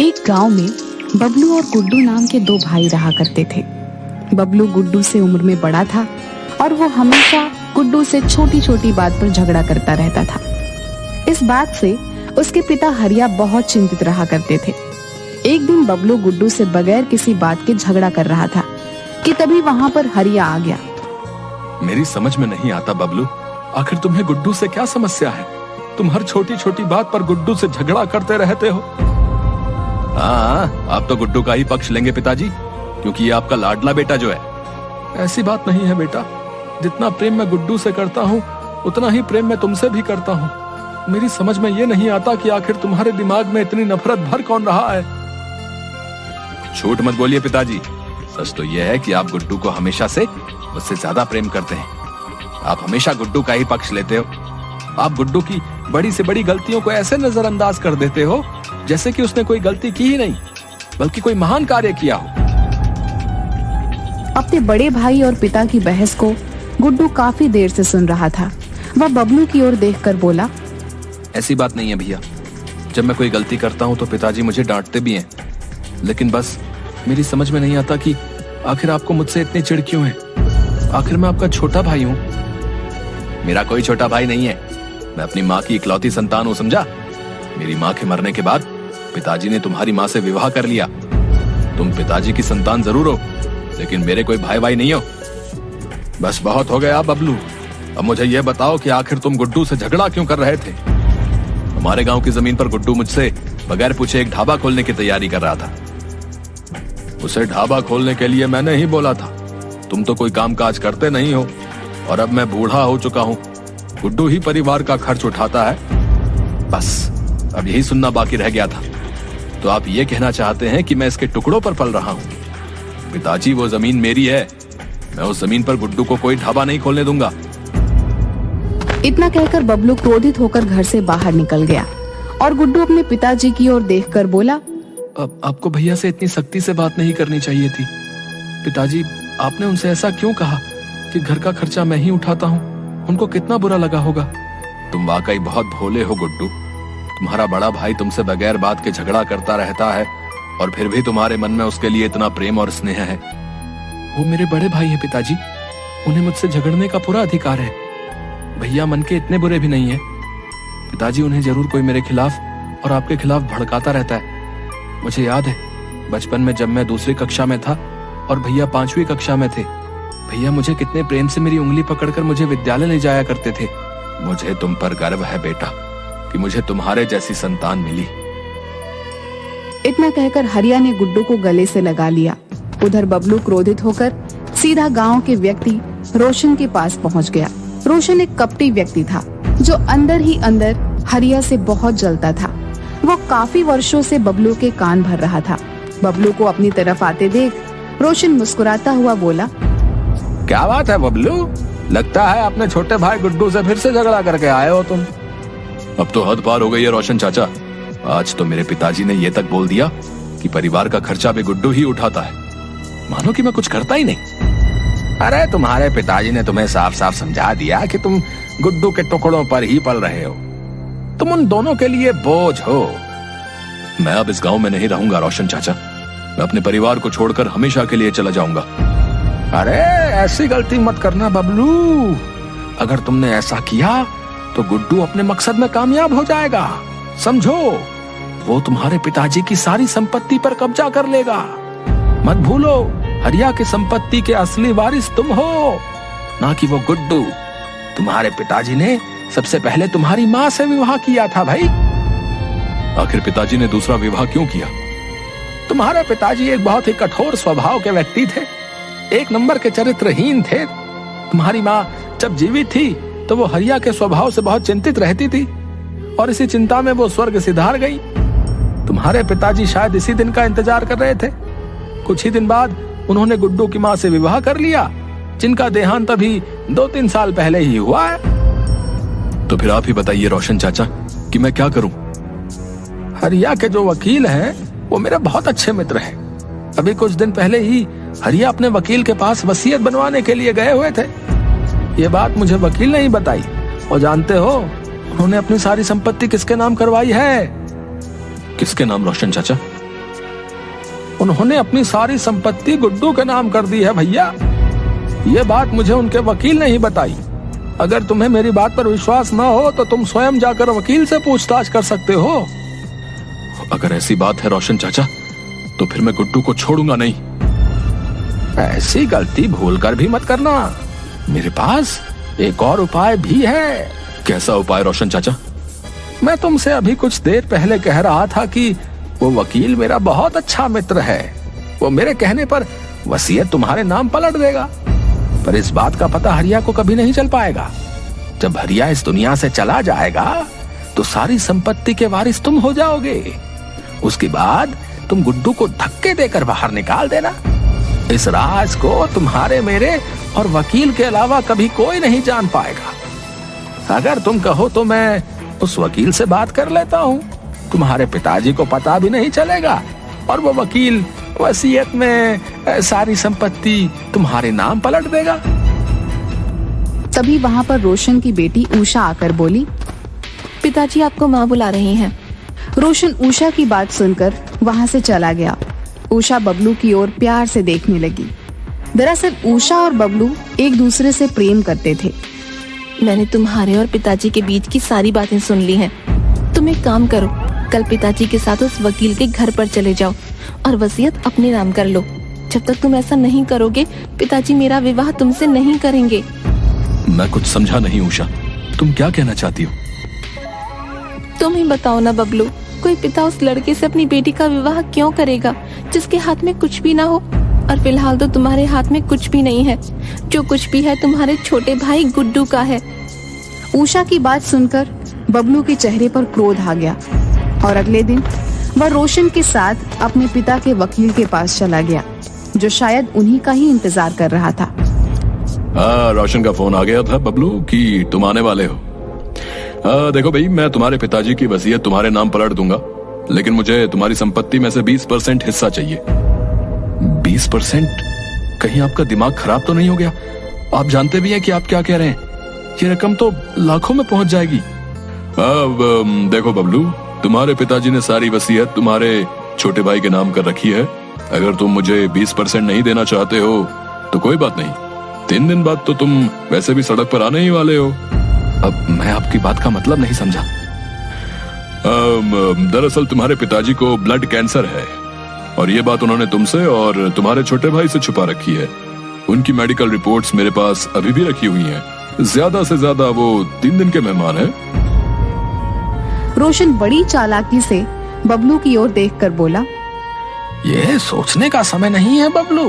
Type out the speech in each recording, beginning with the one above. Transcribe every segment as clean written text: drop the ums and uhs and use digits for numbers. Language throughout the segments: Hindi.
एक गांव में बबलू और गुड्डू नाम के दो भाई रहा करते थे। बबलू गुड्डू से उम्र में बड़ा था और वो हमेशा गुड्डू से छोटी छोटी बात पर झगड़ा करता रहता था। इस बात से उसके पिता हरिया बहुत चिंतित रहा करते थे। एक दिन बबलू गुड्डू से बगैर किसी बात के झगड़ा कर रहा था कि तभी वहां पर हरिया आ गया। मेरी समझ में नहीं आता बबलू, आखिर तुम्हें गुड्डू से क्या समस्या है? तुम हर छोटी छोटी बात पर गुड्डू से झगड़ा करते रहते हो। हाँ, आप तो गुड्डू का ही पक्ष लेंगे पिताजी, क्योंकि ये आपका लाडला बेटा जो है। ऐसी बात नहीं है बेटा, जितना प्रेम मैं गुड्डू से करता हूँ उतना ही प्रेम मैं तुमसे भी करता हूँ। मेरी समझ में ये नहीं आता कि आखिर तुम्हारे दिमाग में इतनी नफरत भर कौन रहा है। झूठ मत बोलिए पिताजी, सच तो यह है कि आप गुड्डू को हमेशा से मुझसे ज्यादा प्रेम करते हैं। आप हमेशा गुड्डू का ही पक्ष लेते हो। आप गुड्डू की बड़ी से बड़ी गलतियों को ऐसे नजरअंदाज कर देते हो जैसे कि उसने कोई गलती की ही नहीं, बल्कि कोई महान कार्य किया हो। अपने बड़े भाई और पिता की बहस को गुड्डू काफी देर से सुन रहा था। वह बबलू की ओर देखकर बोला, ऐसी बात नहीं है भैया, जब मैं कोई गलती करता हूँ तो पिताजी मुझे डांटते भी हैं, लेकिन बस मेरी समझ में नहीं आता कि आखिर आपको मुझसे इतनी चिढ़ क्यों है। आखिर मैं आपका छोटा भाई हूँ। मेरा कोई छोटा भाई नहीं है, मैं अपनी माँ की इकलौती संतान हूँ, समझा। मेरी माँ के मरने के बाद पिताजी ने तुम्हारी माँ से विवाह कर लिया। तुम पिताजी की संतान जरूर हो, लेकिन मेरे कोई भाई भाई नहीं हो। बस बहुत हो गया बबलू, अब मुझे यह बताओ कि आखिर तुम गुड्डू से झगड़ा क्यों कर रहे थे? हमारे गांव की जमीन पर गुड्डू मुझसे बगैर पूछे एक ढाबा खोलने की तैयारी कर रहा था। उसे ढाबा खोलने के लिए मैंने ही बोला था। तुम तो कोई काम काज करते नहीं हो, और अब मैं बूढ़ा हो चुका हूँ। गुड्डू ही परिवार का खर्च उठाता है। बस अब यही सुनना बाकी रह गया था। तो आप ये कहना चाहते हैं कि मैं इसके टुकड़ों पर पल रहा हूँ? पिताजी, वो जमीन मेरी है। मैं उस जमीन पर गुड्डू को कोई ढाबा नहीं खोलने दूंगा। इतना कहकर बबलू क्रोधित होकर घर से बाहर निकल गया और गुड्डू अपने पिताजी की ओर देखकर बोला, अब आपको भैया से इतनी सख्ती से बात नहीं करनी चाहिए थी। पिताजी, आपने उनसे ऐसा क्यों कहा कि घर का खर्चा मैं ही उठाता हूँ? उनको कितना बुरा लगा होगा। तुम वाकई बहुत भोले हो गुड्डू। तुम्हारा बड़ा भाई तुमसे बगैर बात के झगड़ा करता रहता है, और फिर भी तुम्हारे मन में उसके लिए इतना प्रेम और स्नेह है। वो मेरे बड़े भाई है पिताजी, उन्हें मुझसे झगड़ने का पूरा अधिकार है। भैया मन के इतने बुरे भी नहीं है पिताजी, उन्हें जरूर कोई मेरे खिलाफ और आपके खिलाफ भड़काता रहता है। मुझे याद है बचपन में जब मैं दूसरी कक्षा में था और भैया 5वीं कक्षा में थे, भैया मुझे कितने प्रेम से मेरी उंगली पकड़कर मुझे विद्यालय ले जाया करते थे। मुझे तुम पर गर्व है बेटा कि मुझे तुम्हारे जैसी संतान मिली। इतना कहकर हरिया ने गुड्डू को गले से लगा लिया। उधर बबलू क्रोधित होकर सीधा गांव के व्यक्ति रोशन के पास पहुंच गया। रोशन एक कपटी व्यक्ति था जो अंदर ही अंदर हरिया से बहुत जलता था। वो काफी वर्षों से बबलू के कान भर रहा था। बबलू को अपनी तरफ आते देख रोशन मुस्कुराता हुआ बोला, क्या बात है बबलू, लगता है अपने छोटे भाई गुड्डू से फिर से झगड़ा करके आए हो तुम। अब तो हद पार हो गई है रोशन चाचा। आज तो मेरे पिताजी ने ये तक बोल दिया कि परिवार का खर्चा भी गुड्डू ही उठाता है, मानो कि मैं कुछ करता ही नहीं। अरे तुम्हारे पिताजी ने तुम्हें साफ साफ समझा दिया कि तुम गुड्डू के टुकड़ों पर ही पल रहे हो। तुम उन दोनों के लिए बोझ हो। मैं अब इस गांव में नहीं रहूंगा रोशन चाचा। मैं अपने परिवार को छोड़कर हमेशा के लिए चला जाऊंगा। अरे ऐसी गलती मत करना बबलू। अगर तुमने ऐसा किया तो गुड्डू अपने मकसद में कामयाब हो जाएगा, समझो। वो तुम्हारे पिताजी की सारी संपत्ति पर कब्जा कर लेगा। मत भूलो, हरिया की संपत्ति के असली वारिस तुम हो, ना कि वो गुड्डू। तुम्हारे पिताजी ने सबसे पहले तुम्हारी माँ से विवाह किया था भाई। आखिर पिताजी ने दूसरा विवाह क्यों किया? तुम्हारे पिताजी एक बहुत ही कठोर स्वभाव के व्यक्ति थे, एक नंबर के चरित्रहीन थे। तुम्हारी माँ जब जीवित थी तो वो हरिया के स्वभाव से बहुत चिंतित रहती थी, और इसी चिंता में वो स्वर्ग सिधार गई। तुम्हारे पिताजी शायद इसी दिन का इंतजार कर रहे थे। कुछ ही दिन बाद उन्होंने गुड्डू की माँ से विवाह कर लिया, जिनका देहांत अभी 2-3 साल पहले ही हुआ है। तो फिर आप ही बताइए रोशन चाचा कि मैं क्या करूं? हरिया के जो वकील हैं वो मेरे बहुत अच्छे मित्र हैं। अभी कुछ दिन पहले ही हरिया अपने वकील के पास वसीयत बनवाने के लिए गए हुए थे। ये बात मुझे वकील ने ही बताई, और जानते हो उन्होंने अपनी सारी संपत्ति किसके नाम करवाई है? किसके नाम रोशन चाचा? उन्होंने अपनी सारी संपत्ति गुड्डू के नाम कर दी है भैया। ये बात मुझे उनके वकील ने ही बताई। अगर तुम्हें मेरी बात पर विश्वास न हो तो तुम स्वयं जाकर वकील से पूछताछ कर सकते हो। अगर ऐसी बात है रोशन चाचा, तो फिर मैं गुड्डू को छोड़ूंगा नहीं। ऐसी गलती भूलकर भी मत करना। मेरे पास एक और उपाय भी है। कैसा उपाय रोशन चाचा? मैं तुमसे अभी कुछ देर पहले कह रहा था कि वो वकील मेरा बहुत अच्छा मित्र है। वो मेरे कहने पर वसीयत तुम्हारे नाम पलट देगा। पर इस बात का पता हरिया को कभी नहीं चल पाएगा। जब हरिया इस दुनिया से चला जाएगा तो सारी संपत्ति के वारिस तुम हो जाओगे। उसके बाद तुम गुड्डू को धक्के देकर बाहर निकाल देना। इस राज को तुम्हारे, मेरे और वकील के अलावा कभी कोई नहीं जान पाएगा। अगर तुम कहो तो मैं उस वकील से बात कर लेता हूँ। तुम्हारे पिताजी को पता भी नहीं चलेगा और वो वकील वसीयत में सारी संपत्ति तुम्हारे नाम पलट देगा। तभी वहाँ पर रोशन की बेटी उषा आकर बोली, पिताजी आपको माँ बुला रही हैं। रोशन उषा की बात सुनकर वहाँ से चला गया। उषा बबलू की ओर प्यार से देखने लगी। दरअसल उषा और बबलू एक दूसरे से प्रेम करते थे। मैंने तुम्हारे और पिताजी के बीच की सारी बातें सुन ली हैं। तुम एक काम करो, कल पिताजी के साथ उस वकील के घर पर चले जाओ और वसीयत अपने नाम कर लो। जब तक तुम ऐसा नहीं करोगे, पिताजी मेरा विवाह तुमसे नहीं करेंगे। मैं कुछ समझा नहीं उषा, तुम क्या कहना चाहती हो? तुम ही बताओ ना बबलू, कोई पिता उस लड़के से अपनी बेटी का विवाह क्यों करेगा जिसके हाथ में कुछ भी ना हो? और फिलहाल तो तुम्हारे हाथ में कुछ भी नहीं है। जो कुछ भी है तुम्हारे छोटे भाई गुड्डू का है। उषा की बात सुनकर बबलू के चेहरे पर क्रोध आ गया और अगले दिन वह रोशन के साथ अपने पिता के वकील के पास चला गया, जो शायद उन्हीं का ही इंतजार कर रहा था। रोशन का फोन आ गया था बबलू कि तुम आने वाले हो। देखो भाई, मैं तुम्हारे पिताजी की वसीयत तुम्हारे नाम पलट दूंगा, लेकिन मुझे तुम्हारी संपत्ति में से 20% हिस्सा चाहिए। 20%? कहीं आपका दिमाग खराब तो नहीं हो गया? आप जानते भी हैं कि आप क्या कह रहे हैं। ये रकम तो लाखों में पहुंच जाएगी। देखो बबलू, तुम्हारे पिताजी ने सारी वसीयत तुम्हारे छोटे भाई के नाम कर रखी है। अगर तुम मुझे 20% नहीं देना चाहते हो तो कोई बात नहीं। 3 दिन बाद तो तुम वैसे भी सड़क पर आने ही वाले हो। अब मैं आपकी बात का मतलब नहीं समझा। दरअसल तुम्हारे पिताजी को ब्लड कैंसर है और ये बात उन्होंने तुमसे और तुम्हारे छोटे भाई से छुपा रखी है। उनकी मेडिकल रिपोर्ट्स मेरे पास अभी भी रखी हुई हैं। ज्यादा से ज्यादा वो 3 दिन के मेहमान हैं। रोशन बड़ी चालाकी से बबलू की ओर देखकर बोला, ये सोचने का समय नहीं है बबलू।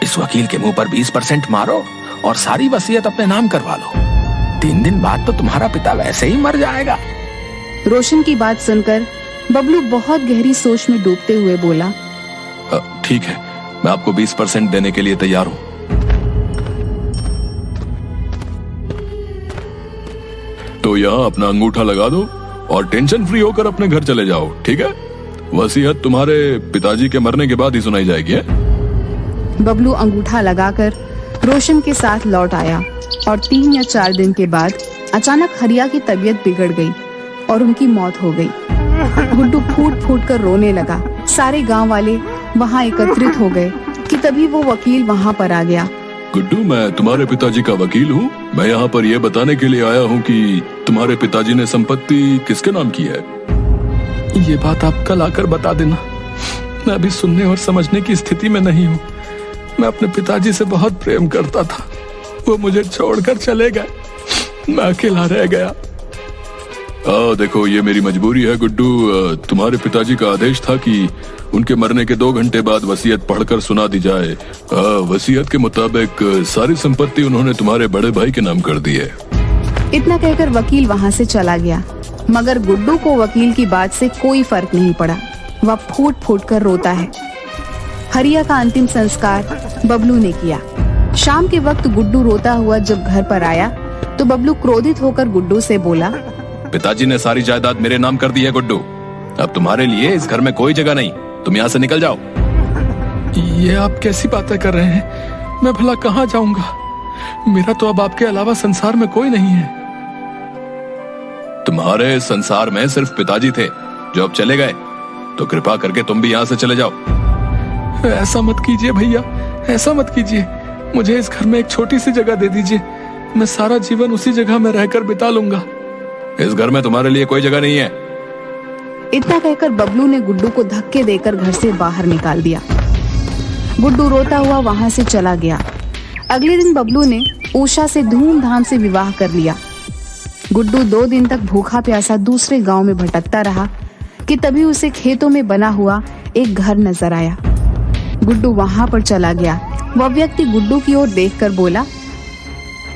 इस वकील के मुंह पर 20% मारो और सारी वसीयत अपने नाम करवा लो। 3 दिन बाद तो तुम्हारा पिता वैसे ही मर जाएगा। रोशन की बात सुनकर बबलू बहुत गहरी सोच में डूबते हुए बोला, ठीक है, मैं आपको 20% देने के लिए तैयार हूं। तो यहाँ अपना अंगूठा लगा दो और टेंशन फ्री होकर अपने घर चले जाओ, ठीक है? वसीयत तुम्हारे पिताजी के मरने के बाद ही सुनाई जाएगी। बबलू अंगूठा लगाकर रोशन के साथ लौट आया और 3 या 4 दिन के बाद अचानक हरिया की तबीयत बिगड़ गई और उनकी मौत हो गई। गुड्डू फूट फूट कर रोने लगा। सारे गांव वाले वहां एकत्रित हो गए कि तभी वो वकील वहां पर आ गया। गुड्डू, मैं तुम्हारे पिताजी का वकील हूँ। मैं यहाँ पर यह बताने के लिए आया हूँ कि तुम्हारे पिताजी ने संपत्ति किसके नाम की है। ये बात आप कल आकर बता देना। मैं अभी सुनने और समझने की स्थिति में नहीं हूँ। मैं अपने पिताजी से बहुत प्रेम करता था, वो मुझे छोड़कर चले गए। मैं अकेला रह गया। देखो, ये मेरी मजबूरी है गुड्डू। तुम्हारे पिताजी का आदेश था कि उनके मरने के 2 घंटे बाद वसीयत पढ़कर सुना दी जाए। वसीयत के मुताबिक सारी संपत्ति उन्होंने तुम्हारे बड़े भाई के नाम कर दी है। इतना कहकर वकील वहां से चला गया, मगर गुड्डू को वकील की बात से कोई फर्क नहीं पड़ा। वह फूट फूट कर रोता है। हरिया का अंतिम संस्कार बबलू ने किया। शाम के वक्त गुड्डू रोता हुआ जब घर पर आया तो बबलू क्रोधित होकर गुड्डू से बोला, पिताजी ने सारी जायदाद मेरे नाम कर दी है गुड्डू। अब तुम्हारे लिए इस घर में कोई जगह नहीं। तुम यहाँ से निकल जाओ। ये आप कैसी बातें कर रहे हैं? मैं भला कहाँ जाऊंगा? मेरा तो अब आपके अलावा संसार में कोई नहीं है। तुम्हारे संसार में सिर्फ पिताजी थे जो अब चले गए, तो कृपा करके तुम भी यहाँ से चले जाओ। ऐसा मत कीजिए भैया, ऐसा मत कीजिए। मुझे इस घर में एक छोटी सी जगह दे दीजिए, मैं सारा जीवन उसी जगह में रहकर बिता लूंगा। इस घर में तुम्हारे लिए कोई जगह नहीं है। इतना कहकर बबलू ने गुड्डू को धक्के देकर घर से बाहर निकाल दिया। गुड्डू रोता हुआ वहां से चला गया। अगले दिन बबलू ने उषा से धूमधाम से विवाह कर लिया। गुड्डू 2 दिन तक भूखा प्यासा दूसरे गांव में भटकता रहा कि तभी उसे खेतों में बना हुआ एक घर नजर आया। गुड्डू वहां पर चला गया। वह व्यक्ति गुड्डू की ओर देखकर बोला,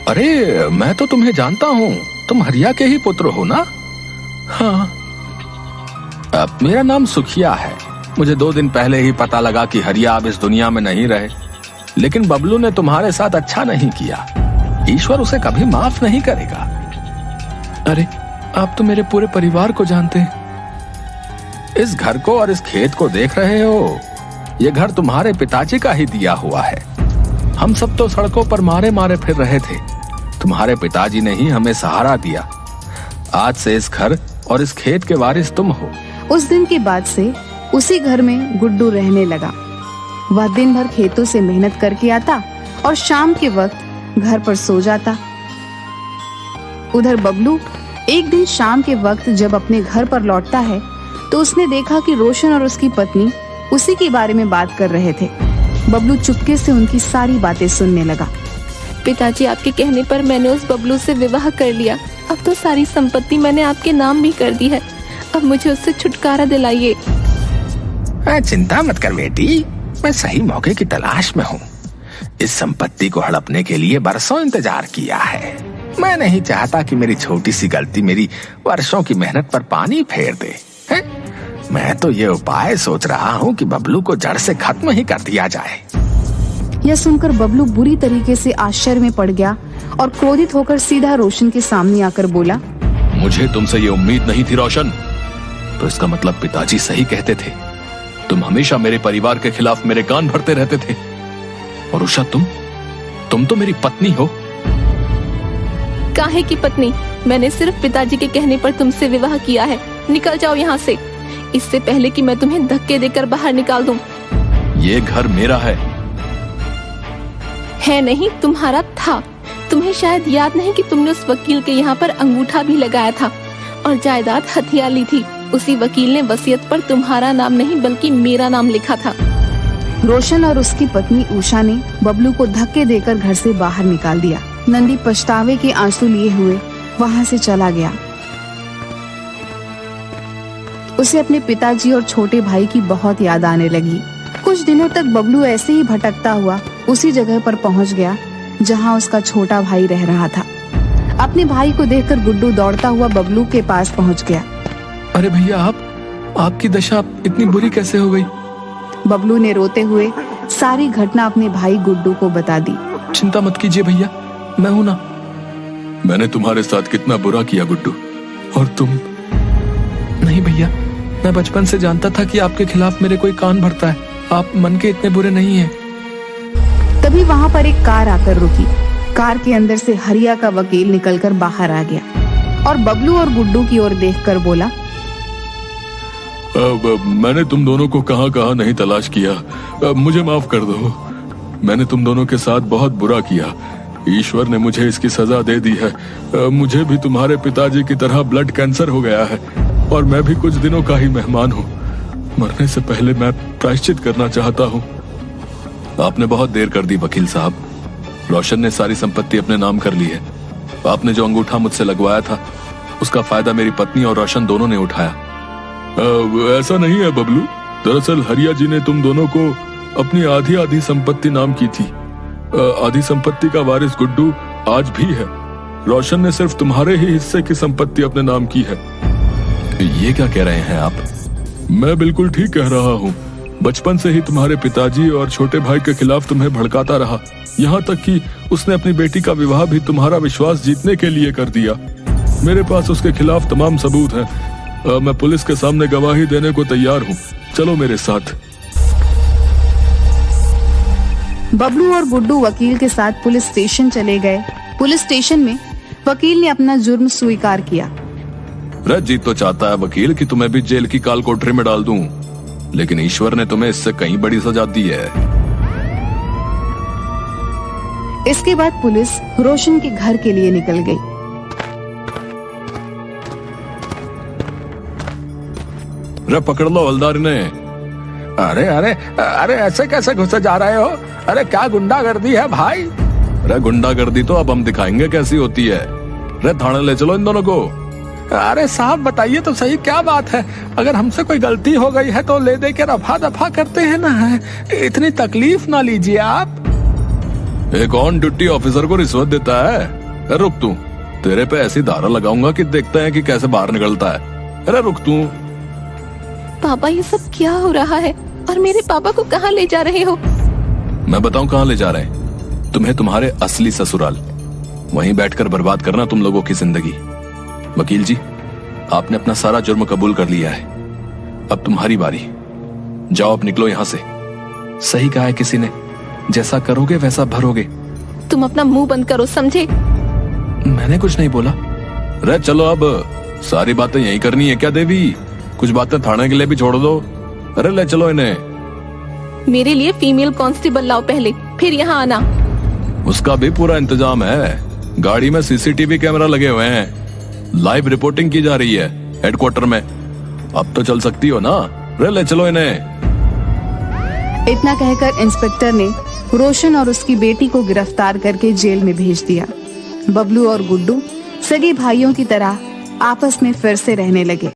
अरे मैं तो तुम्हें जानता हूँ, तुम हरिया के ही पुत्र हो ना? हाँ। अब मेरा नाम सुखिया है। मुझे 2 दिन पहले ही पता लगा कि हरिया अब इस दुनिया में नहीं रहे, लेकिन बबलू ने तुम्हारे साथ अच्छा नहीं किया। ईश्वर उसे कभी माफ नहीं करेगा। अरे आप तो मेरे पूरे परिवार को जानते हैं। इस घर को और इस खेत को देख रहे हो, ये घर तुम्हारे पिताजी का ही दिया हुआ है। हम सब तो सड़कों पर मारे मारे फिर रहे थे, तुम्हारे पिताजी ने ही हमें सहारा दिया। आज से इस घर और इस खेत के वारिस तुम हो। उस दिन के बाद से उसी घर में गुड्डू रहने लगा। वह दिन भर खेतों से मेहनत करके आता और शाम के वक्त घर पर सो जाता। उधर बबलू एक दिन शाम के वक्त जब अपने घर पर लौटता है तो उसने देखा कि रोशन और उसकी पत्नी उसी के बारे में बात कर रहे थे। बबलू चुपके से उनकी सारी बातें सुनने लगा। पिताजी, आपके कहने पर मैंने उस बबलू से विवाह कर लिया। अब तो सारी संपत्ति मैंने आपके नाम भी कर दी है। अब मुझे उससे छुटकारा दिलाइए। चिंता मत कर बेटी, मैं सही मौके की तलाश में हूँ। इस संपत्ति को हड़पने के लिए बरसों इंतजार किया है। मैं नहीं चाहता कि मेरी छोटी सी गलती मेरी वर्षों की मेहनत पर पानी फेर दे। है? मैं तो ये उपाय सोच रहा हूँ कि बबलू को जड़ से खत्म ही कर दिया जाए। यह सुनकर बबलू बुरी तरीके से आश्चर्य में पड़ गया और क्रोधित होकर सीधा रोशन के सामने आकर बोला, मुझे तुमसे ये उम्मीद नहीं थी रोशन। तो इसका मतलब पिताजी सही कहते थे। तुम हमेशा मेरे परिवार के खिलाफ मेरे कान भरते रहते थे। और उषा, तुम तो मेरी पत्नी हो। काहे की पत्नी? मैंने सिर्फ पिताजी के कहने पर तुमसे विवाह किया है। निकल जाओ यहाँ से, इससे पहले कि मैं तुम्हें धक्के देकर बाहर निकाल दूं। ये घर मेरा है नहीं, तुम्हारा था। तुम्हें शायद याद नहीं कि तुमने उस वकील के यहाँ पर अंगूठा भी लगाया था और जायदाद हथिया ली थी। उसी वकील ने वसीयत पर तुम्हारा नाम नहीं बल्कि मेरा नाम लिखा था। रोशन और उसकी पत्नी उषा ने बबलू को धक्के देकर घर से बाहर निकाल दिया। नंदी पछतावे के आंसू लिए हुए वहां से चला गया। उसे अपने पिताजी और छोटे भाई की बहुत याद आने लगी। कुछ दिनों तक बबलू ऐसे ही भटकता हुआ उसी जगह पर पहुंच गया जहां उसका छोटा भाई रह रहा था। अपने भाई को देखकर गुड्डू दौड़ता हुआ बबलू के पास पहुंच गया। अरे भैया, आपकी दशा इतनी बुरी कैसे हो गई? बबलू ने रोते हुए सारी घटना अपने भाई गुड्डू को बता दी। चिंता मत कीजिए भैया, मैं हूं ना। मैंने तुम्हारे साथ कितना बुरा किया गुड्डू, और तुम? नहीं भैया, मैं बचपन से जानता था कि आपके खिलाफ मेरे कोई कान भरता है। आप मन के इतने बुरे नहीं हैं। तभी वहां पर एक कार आकर रुकी। कार के अंदर से हरिया का वकील निकलकर बाहर आ गया और बबलू और गुड्डू की ओर देखकर बोला, मैंने तुम दोनों को कहां कहां नहीं तलाश किया। मुझे माफ कर दो। मैंने तुम दोनों के साथ बहुत बुरा किया। ईश्वर ने मुझे इसकी सजा दे दी है। मुझे भी तुम्हारे पिताजी की तरह ब्लड कैंसर हो गया है और मैं भी कुछ दिनों का ही मेहमान हूँ। मरने से पहले मैं प्रायश्चित करना चाहता हूँ। आपने बहुत देर कर दी वकील साहब। रोशन ने सारी संपत्ति अपने नाम कर ली है। आपने जो अंगूठा मुझसे लगवाया था उसका फायदा मेरी पत्नी और रोशन दोनों ने उठाया। ऐसा नहीं है बबलू। दरअसल हरिया जी ने तुम दोनों को अपनी आधी आधी संपत्ति नाम की थी। आधी संपत्ति का वारिस गुड्डू आज भी है। रोशन ने सिर्फ तुम्हारे ही हिस्से की संपत्ति अपने नाम की है। ये क्या कह रहे हैं आप? मैं बिल्कुल ठीक कह रहा हूँ। बचपन से ही तुम्हारे पिताजी और छोटे भाई के खिलाफ तुम्हें भड़काता रहा, यहाँ तक कि उसने अपनी बेटी का विवाह भी तुम्हारा विश्वास जीतने के लिए कर दिया। मेरे पास उसके खिलाफ तमाम सबूत हैं। मैं पुलिस के सामने गवाही देने को तैयार हूँ। चलो मेरे साथ। बबलू और गुड्डू वकील के साथ पुलिस स्टेशन चले गए। पुलिस स्टेशन में वकील ने अपना जुर्म स्वीकार किया। रजीत तो चाहता है वकील कि तुम्हें भी जेल की काल कोठरी में डाल दूं। लेकिन ईश्वर ने तुम्हें इससे कहीं बड़ी सजा दी है। इसके बाद पुलिस रोशन के घर के लिए निकल गई। अरे पकड़ लो हवलदार ने। अरे अरे अरे ऐसे कैसे घुसे जा रहे हो? अरे क्या गुंडागर्दी है भाई? अरे गुंडागर्दी तो अब हम दिखाएंगे कैसी होती है। अरे थाने ले चलो इन दोनों को। अरे साहब बताइए तो सही क्या बात है? अगर हमसे कोई गलती हो गई है तो ले दे के रफा दफा करते हैं ना, इतनी तकलीफ ना लीजिए आप। एक ऑन ड्यूटी ऑफिसर को रिश्वत देता है? अरे रुक तू, तेरे पे ऐसी धारा लगाऊंगा कि देखते हैं कि कैसे बाहर निकलता है। अरे रुक तू। पापा ये सब क्या हो रहा है और मेरे पापा को कहाँ ले जा रहे हो? मैं बताऊं कहाँ ले जा रहे हैं? तुम्हें तुम्हारे असली ससुराल, वहीं बैठकर बर्बाद करना तुम लोगों की जिंदगी। वकील जी, आपने अपना सारा जुर्म कबूल कर लिया है, अब तुम्हारी बारी। जाओ अब निकलो यहाँ से। सही कहा है किसी ने, जैसा करोगे वैसा भरोगे। तुम अपना मुंह बंद करो, समझे? मैंने कुछ नहीं बोला। अरे चलो अब, सारी बातें यही करनी है क्या देवी? कुछ बातें थाने के लिए भी छोड़ दो। अरे ले चलो इन्हें। मेरे लिए फीमेल कांस्टेबल लाओ पहले, फिर यहाँ आना। उसका भी पूरा इंतजाम है। गाड़ी में सीसीटीवी कैमरा लगे हुए हैं, लाइव रिपोर्टिंग की जा रही है हेडक्वार्टर में। अब तो चल सकती हो ना? अरे ले चलो इन्हें। इतना कहकर इंस्पेक्टर ने रोशन और उसकी बेटी को गिरफ्तार करके जेल में भेज दिया। बबलू और गुड्डू सगे भाइयों की तरह आपस में फिर से रहने लगे।